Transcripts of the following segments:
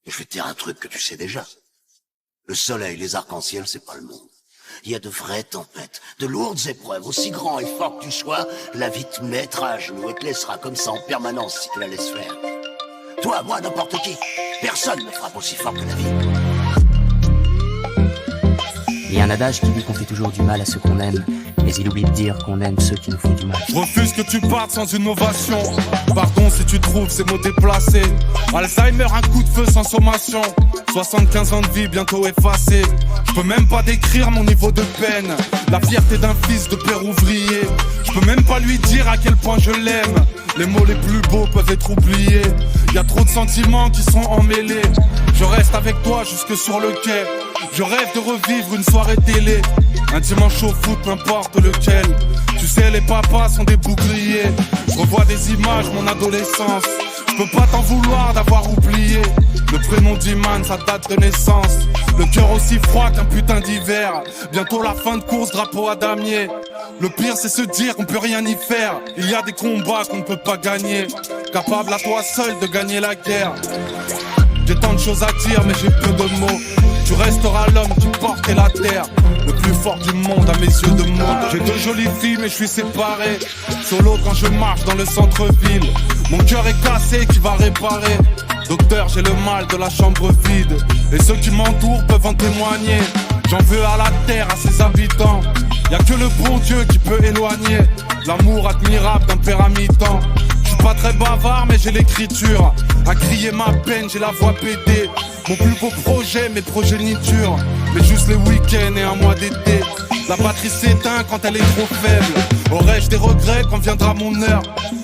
Je vais te dire un truc que tu sais déjà. Le soleil, les arcs-en-ciel, c'est pas le monde. Il y a de vraies tempêtes, de lourdes épreuves, aussi grand et fort que tu sois, la vie te mettra à genoux et te laissera comme ça en permanence si tu la laisses faire. Toi, moi, n'importe qui, personne ne frappe aussi fort que la vie. Il y a un adage qui dit qu'on fait toujours du mal à ceux qu'on aime, mais il oublie de dire qu'on aime ceux qui nous font du mal. Je refuse que tu partes sans innovation. Pardon si tu trouves ces mots déplacés. Alzheimer, un coup de feu sans sommation. 75 ans de vie bientôt effacés. Je peux même pas décrire mon niveau de peine. La fierté d'un fils de père ouvrier. Je peux même pas lui dire à quel point je l'aime. Les mots les plus beaux peuvent être oubliés. Y a trop de sentiments qui sont emmêlés. Je reste avec toi jusque sur le quai. Je rêve de revivre une soirée télé. Un dimanche au foot, n'importe lequel. Tu sais, les papas sont des boucliers. Je revois des images, mon adolescence. Je peux pas t'en vouloir d'avoir oublié. Le prénom d'Iman, sa date de naissance. Le cœur aussi froid qu'un putain d'hiver. Bientôt la fin de course, drapeau à damier. Le pire c'est se dire qu'on peut rien y faire. Il y a des combats qu'on ne peut pas gagner. Capable à toi seul de gagner la guerre. J'ai tant de choses à dire mais j'ai peu de mots. Tu resteras l'homme qui portait la terre. Le plus fort du monde à mes yeux de monde. J'ai deux jolies filles mais je suis séparé. Solo quand je marche dans le centre-ville. Mon cœur est cassé qui va réparer. Docteur, j'ai le mal de la chambre vide. Et ceux qui m'entourent peuvent en témoigner. J'en veux à la terre, à ses habitants. Y'a que le bon Dieu qui peut éloigner l'amour admirable d'un père à mi-temps. J'suis pas très bavard mais j'ai l'écriture. À crier ma peine, j'ai la voix pédée. Mon plus beau projet, mes progénitures. Mais juste les week-ends et un mois d'été. La batterie s'éteint quand elle est trop faible. Aurais-je des regrets quand viendra mon heure?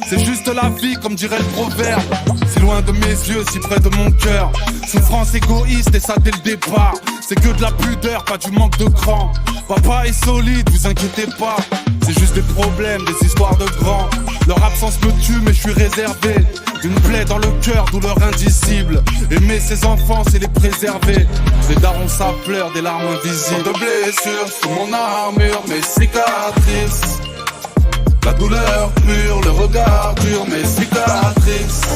C'est juste la vie comme dirait le proverbe. Si loin de mes yeux, si près de mon cœur. Souffrance égoïste et ça dès le départ. C'est que de la pudeur, pas du manque de cran. Papa est solide, vous inquiétez pas. C'est juste des problèmes, des histoires de grands. Leur absence me tue mais je suis réservé. Une plaie dans le cœur, douleur indicible. Aimer ses enfants, c'est les préserver. Les darons ça pleure, des larmes invisibles. De blessures sous mon armure, mes cicatrices. La douleur pure, le regard dur, mes cicatrices.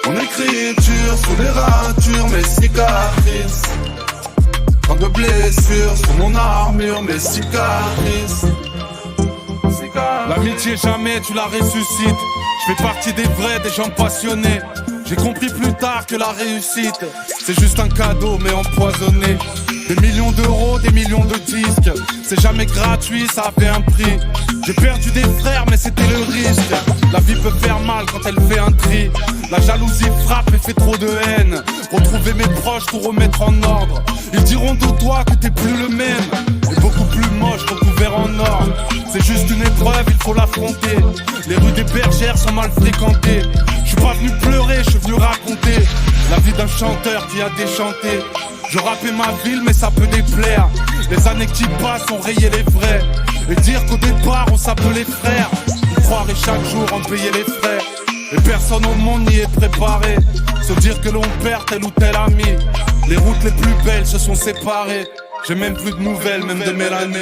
Mon écriture sous les ratures, mes cicatrices. Tant de blessures sous mon armure, mes cicatrices. L'amitié jamais tu la ressuscites. Je fais partie des vrais, des gens passionnés. J'ai compris plus tard que la réussite, c'est juste un cadeau mais empoisonné. Des millions d'euros, des millions de disques. C'est jamais gratuit, ça avait un prix. J'ai perdu des frères mais c'était le risque. La vie peut faire mal quand elle fait un tri. La jalousie frappe et fait trop de haine. Retrouver mes proches pour remettre en ordre. Ils diront de toi que t'es plus le même. Et beaucoup plus moche, recouvert en or. C'est juste une épreuve, il faut l'affronter. Les rues des bergères sont mal fréquentées. Je suis pas venu pleurer, je suis venu raconter la vie d'un chanteur qui a déchanté. Je rappais ma ville mais ça peut déplaire. Les années qui passent ont rayé les vrais. Et dire qu'au départ on s'appelait frères. On croirait chaque jour en payer les frais. Et personne au monde n'y est préparé. Se dire que l'on perd tel ou tel ami. Les routes les plus belles se sont séparées. J'ai même plus de nouvelles, même de Mélanie.